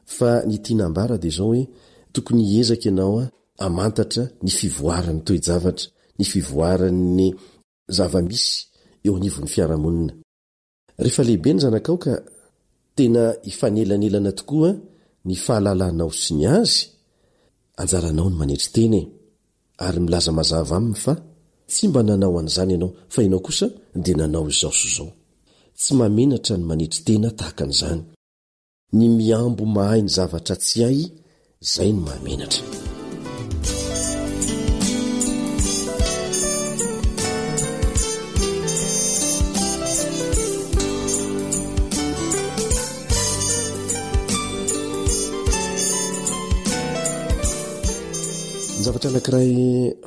fa ny tianambara dia izao hoe tokony hiezaka ianao amantatra ny fivoaran'ny toe-javatra, ny fivoaran'ny zava-misy eo anivon'ny fiarahamonina. Rehefa lehibe ny zanakao ka tena hifanelanelana tokoa ny fahalalanao sy ny azy, anjaranao ny manetry teny ary milaza mazava aminy fa tsy mba nanao an'izany ianao, fa ianao kosa dia nanao izao sy izao. Tsy mamenatra ny manetry tena tahaka an'izany. Ny miambo mahay ny zavatra tsy hay, izay no mahamenatra. Ny zavatra anankiray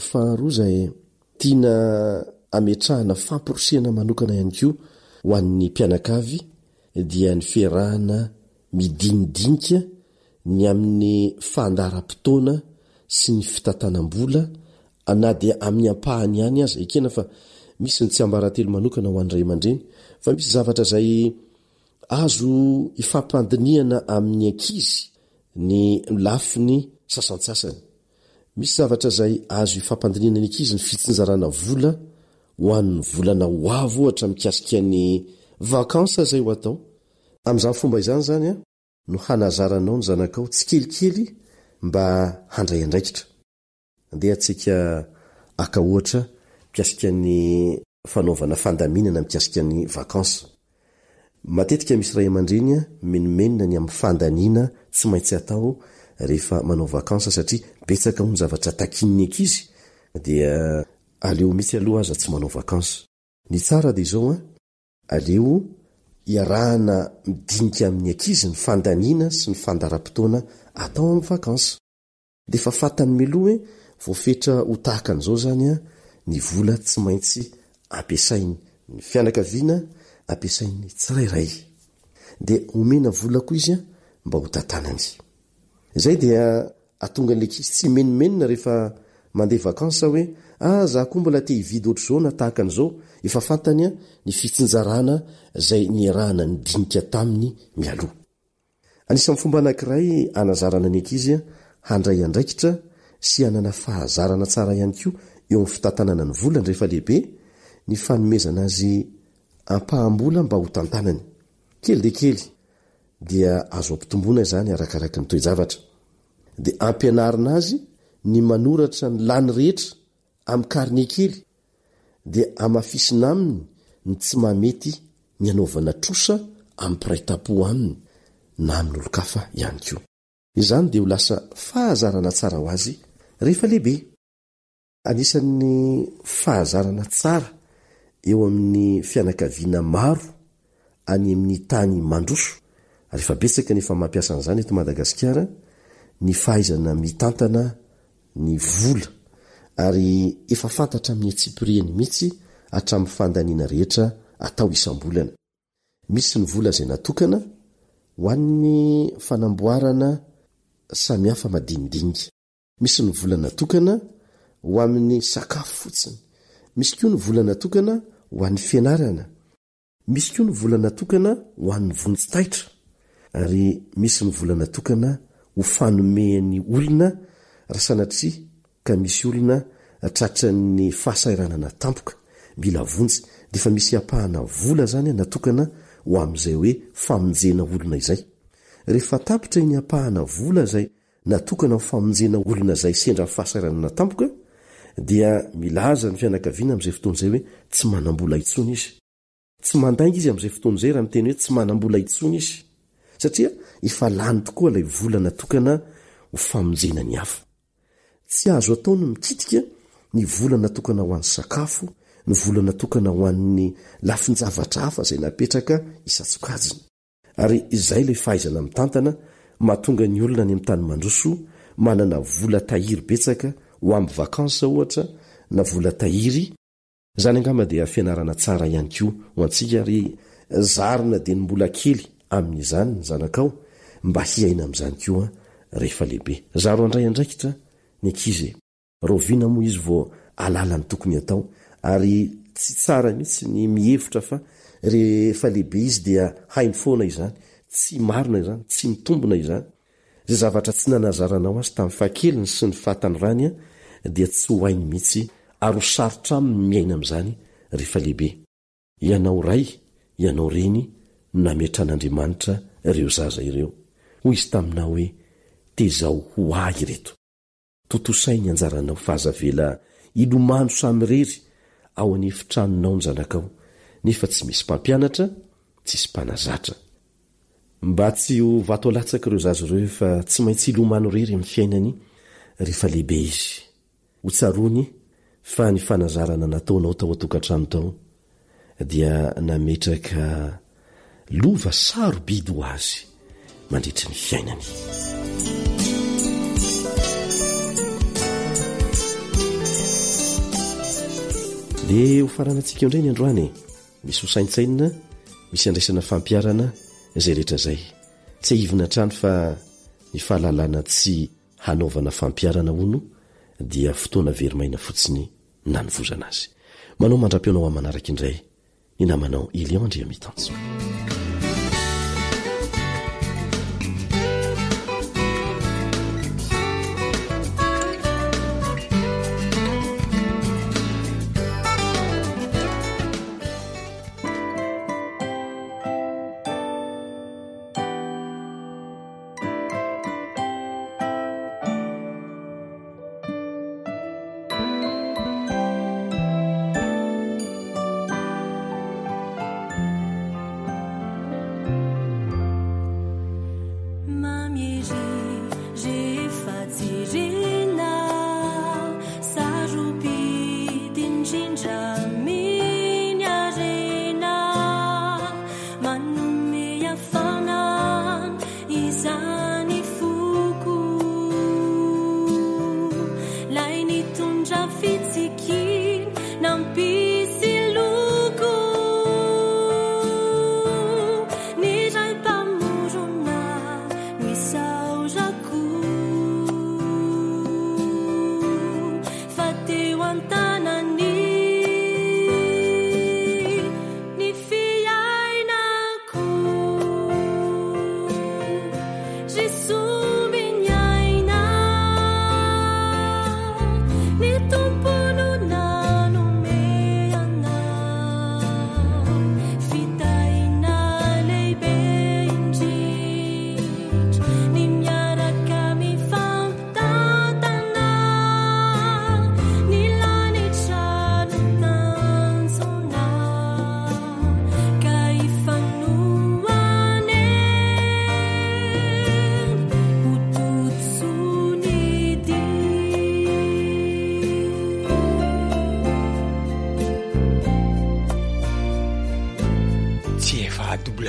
faharoa izay tiana ametrahana famporosiana manokana ihany koa ho an'ny mpianakavy dia ny fiarahana midinidinika ny amin'ny fandaharam-potoana sy ny fitantanam-bola, na dia amin'ny ampahany ihany aza ekena, fa misy ny tsy ambarantelo manokana ho an'ny ray aman-dreny, fa misy zavatra izay azo ifampandiniana amin'ny ankizy ny lafiny sasantsasany. Misy zavatra izay azo ifampandiniana ny ankizy ny fitsinjarana vola ho an'ny volana ho avo ohatra mikasika ny vakansa izay ho atao. Amin'izany fomba izany zany no hanazaranao ny zanakao tsy kelikely mba handray andraikitra. Andeha antsika aka ohatra mikasika ny fanaovana fandaminana mikasika ny vakansa. Matetika misy ray aman-dreny menomenina ny amin'ny fandaniana tsy maintsy atao rehefa manao vakansa satria betsaka ho ny zavatra takinny ankizy dia aleo mitsy aloha aza tsy manao vakansa. Ny tsara dia izao a aleo iarahana midinika amin'ny ankizy ny fandaniana sy ny fandaram-potoana atao amin'ny vakansa. Dia efa fantany mialoha hoe voafetra ho tahaka an'izao zany a ny vola tsy maintsy ampiasainy ny fianakaviana, ampiasainy tsirairay. Dia omena vola koa izy a mba ho tantanany. Izay dia atonga ny ankizy tsy menomenona rehefa mandeha vakansa hoe za koa mbola te hividy ohatr'izao na tahaka an'izao. Efa fantany a ny fitsinjarana izay niarahana ny dinika taminy mialoha. Anisan'ny fomba anankiray anazarana ny ankizy a handray andraikitra sy hanana fahazarana tsara ihany koa eo amin'ny fitantanana ny vola rehefa lehibe, ny fanomezana azy ampahambola mba ho tantanany kely dia kely dia azo ampitomboana izany arakaraka ny toe-javatra. Dia ampianarina azy ny manoratra ny lany rehetra amin'ny karne kely dia amafisina aminy ny tsy mahamety ny anaovana trosa amin'ny piraitapo aminy na amin'ny olo-kafa ihany koa. Izany dia ho lasa fahazarana tsara ho azy rehefa lehibe. Anisan'ny fahazarana tsara eo amin'ny fianakaviana maro any amin'ny tany mandroso, rehefa betsaka nefa mampiasa an'izany eto Madagasikara, ny fahaizana mitantana ny vola ary efa fantatra amin'ny atsipiriany mihitsy hatramin'ny fandaniana rehetra atao isam-bolana. Misy ny vola izay natokana ho an'ny fanamboarana samihafa madinidinika. Misy ny vola natokana ho amin'ny sakafo fotsiny. Misy koa ny vola natokana ho an'ny fianarana. Misy koa ny vola natokana ho an'ny vonin-tsaitra. Ary misy ny vola natokana ho fanomehan'ny olona raha sanatria ka misy olona tratra ny fahasairanana tampoka mila vonjy dia efa misy apahana vola zany natokana ho amin'izay hoe famonjena olona izay. Rehefa tapitra iny apahana vola izay natokana ho famonjena olona izay sendra fahasairanana tampoka dia milaza ny fianakaviana amin'izay fotoan'izay hoe tsy manam-bola intsony izy. Tsy mandainga izy amin'izay fotoan'izay raha miteny hoe tsy manam-bola intsony izy satria efa lany tokoa ilay vola natokana ho famonjena ny hafa. Tsy azo atao ny mikitika ny vola natokana ho an'ny sakafo, ny vola natokana ho an'ny lafin-javatra hafa izay napetraka isatsokajiny. Ary izay ilay fahaizana mitantana mahatonga ny olona any amin'ny tany mandroso manana vola tahiry betsaka ho amin'ny vakansa ohatra na vola tahiry. Izany angamba dia fianarana tsara ihany koa ho antsika ary zarina dia ny mbola kely amin'izany ny zanakao mba hiaina amin'izany koa rehefa lehibe. Zaro andray andraikitra ny ankizy. Roviana moa izy vao alala ny tokony atao ary tsy tsara mihitsy ny mihevitra fa rehefa lehibe izy dia hainy foana izany, tsy marina izany, tsy mitombona izany. Zay zavatra tsy nanazaranao azy tamin'ny fahakeliny sy ny fahatany rany dia tsy ho hainy mihitsy ary ho sarotra aminy miaina amin'izany rehefa lehibe. Ianao ray, ianao reny nametran'Andriamanitra ireo zaza ireo. Hoy izy taminao hoe tezao ho ahy ireto. Totosainy anjaranao fahazavela ilomano samy rery ao anefitranonao ny zanakao nefa tsy misy mpampianatra, tsisy mpanazatra. Mba tsy ho vato alatsaka ireo zaza ireo fa tsy maintsy ilomano rery amin'ny fiainany rehefa lehibe izy. Ho tsarony fa ny fanazarana nataonao tao an-tokantrano tao dia nametraka lova sarobidy ho azy mandritry ny fiainany. Dia ho faranantsika indray ny androany, misy ho saintsainina, misy andraisana fampiarana izay rehetra izay. Tsy ahivina trano fa ny fahalalana tsy hanaovana fampiarana hono dia fotoana verimaina fotsiny nanovozana azy. Manao mandra-peonao amin'ny manaraka indray ny namanao Elion Andriamitanjo.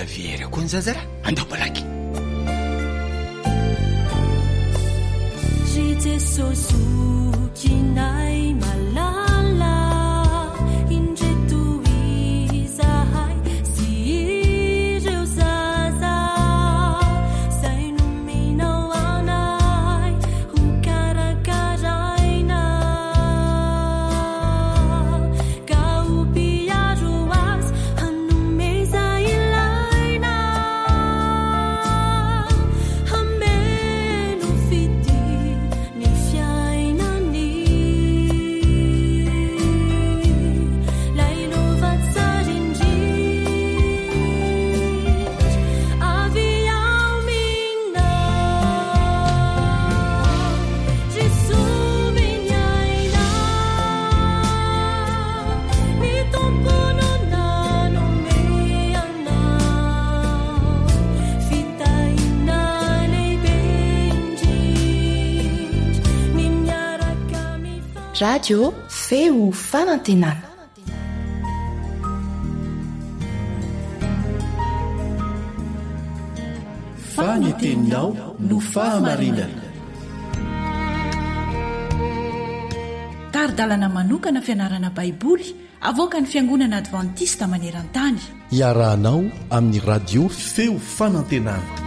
viery koa ny zazara andao balaky radio feo fanantenana faneteninao no fahamarinana taridalana manokana fianarana baiboly avoaka ny fiangonana advantista maneran-tany iarahanao amin'ny radio feo fanantenana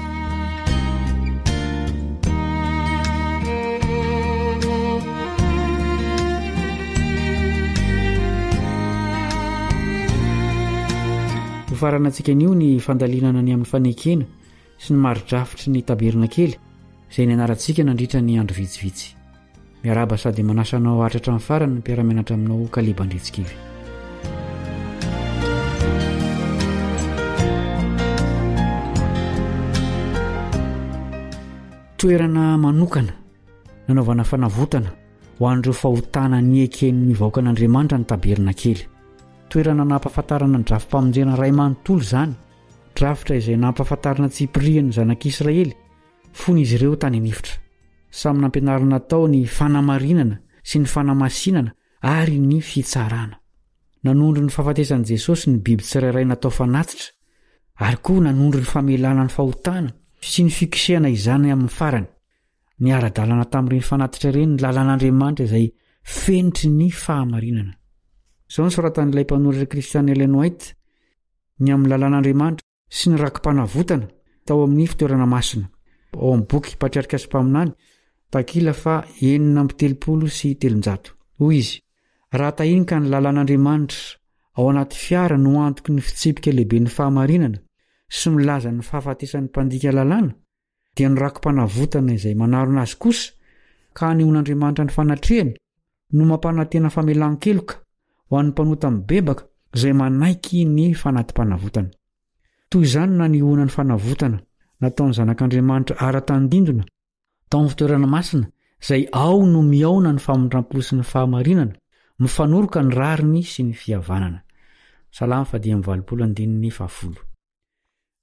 faranantsika nio ny fandalinana ny amin'ny fanekena sy ny maridrafitry ny taberna kely izay ny anarantsika nandritra ny andro vitsivitsy miaraba sady manasanao atratra amin'ny farany ny mpiaramenatra aminao kalibandretsikivy toerana manokana nanaovana fanavotana ho an'ireo fahotana ny eken'ny vahoakan'Andriamanitra ny taberna kely toerana nampahafantarana ny drafi-pamonjena ray manontolo izany drafitra izay nampahafantarana Tsipria ny zanak'Israely fony izy ireo tany nifitra samy nampianarana tao ny fanamarinana sy ny fanamasinana ary ny fitsarana nanondro ny fahafatesan'i Jesosy ny biby tsirairay natao fanatitra ary koa nanondro ny famelana ny fahotana sy ny fikosehana izany amin'ny farany ny ara-dalana tamin'ireny fanatitra ireny ny lalàn'Andriamanitra izay fenitry ny fahamarinana izao ny soratan'ilay mpanoratra Kristiana Ellen White ny amin'ny lalàn'Andriamanitra sy ny rakim-panavotana tao amin'ny fitoerana masina ao amin'ny boky Patriarika sy Mpaminany takila fa 9:300 hoy izy raha tahinika ny lalàn'Andriamanitra ao anaty fiara no antoky ny fitsipika lehibe ny fahamarinana sy milaza ny fahafatesan'ny mpandika lalàna dia ny rakim-panavotana izay manarona azy kosa ka anion'Andriamanitra ny fanatrehany no mampanantena famelan-keloka ho an'ny mpanota mibebaka izay manaiky ny fanatim-panavotana toy izany na nihoana ny fanavotana nataony zanak'Andriamanitra ara-tandindona tao amin'ny fitoerana masina izay ao no miaona ny famondram-po sy ny fahamarinana mifanoroka ny rariny sy ny fihavanana Salamo 1:20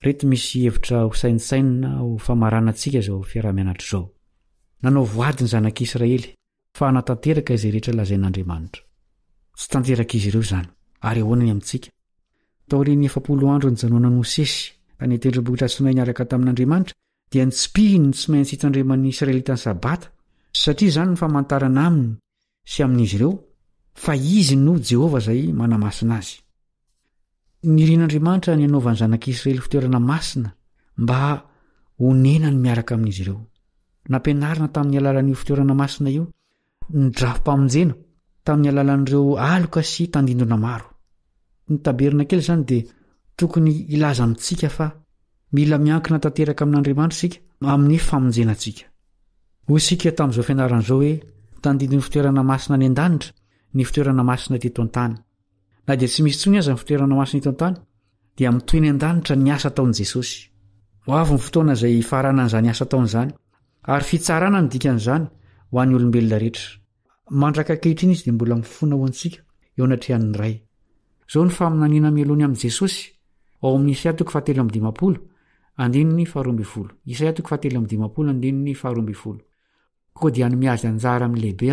reto misy hevitra ho saintsaina ho famaranantsika izao fiarah-mianatra izao nanao voady ny zanak'Israely fa hanatanteraka izay rehetra lazain'Andriamanitra tsy tanteraka izy ireo zany ary ahoanany amintsika taoriny 7 andro ny janoana Mosesy tany tendrombohitra Sinay niaraka tamin'Andriamanitra dia nitsipihiny tsy maintsy hitandreman'ny Israelita ny sabata satria zany ny famantarana aminy sy amin'izy ireo fa izy no Jehova izay manamasina azy. Nirian'Andriamanitra ny anaovan'ny zanak'Israely fitoerana masina mba honenany miaraka amin'izy ireo. Nampianarina tamin'ny alalan'io fitoerana masina io ny drafim-pamonjena tamin'ny alalan'ireo aloka sy tandindona maro. Ny tabernakely zany dia tokony ilaza amintsika fa mila miankina tanteraka amin'Andriamanitra sika amin'ny famonjenantsika. Hoy isika tamin'izao fianaran'izao hoe tandindony fitoerana masina any an-danitra ny fitoerana masina teto an-tany. Na dia tsy misy tsony aza ny fitoerana masina eto an-tany dia mitoy ny an-danitra ny asa taon'i Jesosy. Ho avy ny fotoana izay faranan'izany asa taon'izany ary fitsarana ny dikan'izany ho an'ny olombelona rehetra. Mandraka ankehitriny izy dia mbola mifoana ho antsika eo anatrehan'ny ray. Izao ny faminaniana mielony amin'i Jesosy ao amin'ny Isaia 7:12 andininy 12. Isaia 7:12 andininy 12. Koa dia ny miazy anjara amin'ny lehibe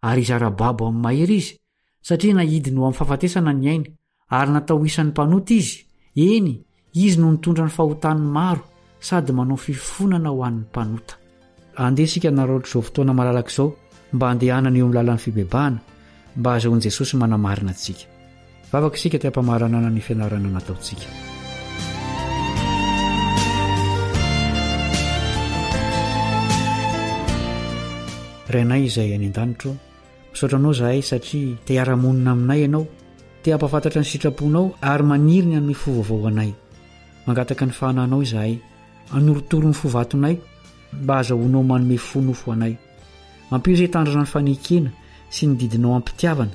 ary izara-babo amin'ny mahery izy satria nahidiny ho amin'ny fahafatesana ny ainy ary natao isan'ny mpanota izy. Eny, izy no nitondra ny fahotan'ny maro sady manao fifonana ho an'ny mpanota. Andeha isika naraotra izao fotoana malalaka izao mba andehanana eo amin'ny lalan'ny fibebahana mba azahoan'i Jesosy manamarina antsika. Vavaka isika ty ampamaranana ny fianarana nataontsika. Rainay izay any an-danitro, misaotra anao zahay satria te hiara-monina aminay ianao, te hampafantatra ny sitraponao ary maniry ny amin'ny fovaovao anay. Mangataka ny fahananao izahay, anoritoro ny fovatonay mba azahoanao manome fonofo anay. Ampio izay tandrana ny fanekena sy ny didinao ampitiavana,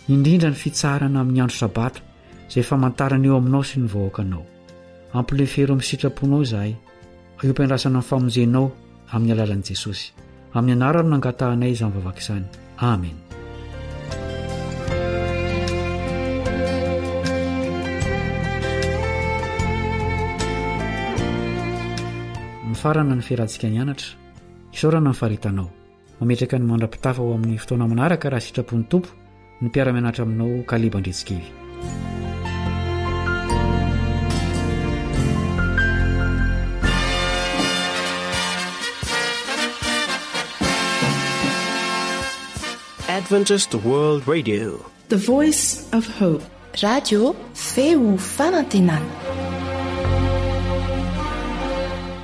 indrindra ny fitsarana amin'ny andro sabata izay famantarana eo aminao sy ny vahoakanao. Ampilefero amin'ny sitraponao izahay, iompiandrasana ny famonjenao amin'ny alalan'i Jesosy. Amin'ny anarany nangatahanay izany vavaka izany. Amen. Mifarana ny fiarahantsika nianatra, isaorana ny faritanao. Mametraka ny mandra-pitafa ho amin'ny fotoana manaraka raha sitrapon'ny Tompo ny mpiara-mianatra aminao Kaliba Andretsikivy. Adventist World Radio, The Voice of Hope. Radio feo fanantenana.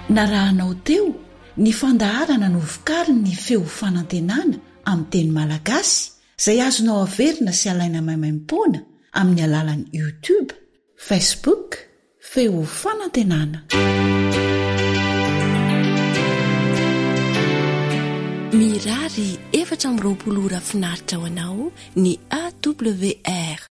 Narahanao teo ny fandaharana no vokariny ny feo fanantenana amin'ny teny malagasy izay azonao averina sy alaina maimaim-poana amin'ny alalan'ny YouTube, Facebook, feo fanantenana. Mirary 420 ora finaritra ho anao ny AWR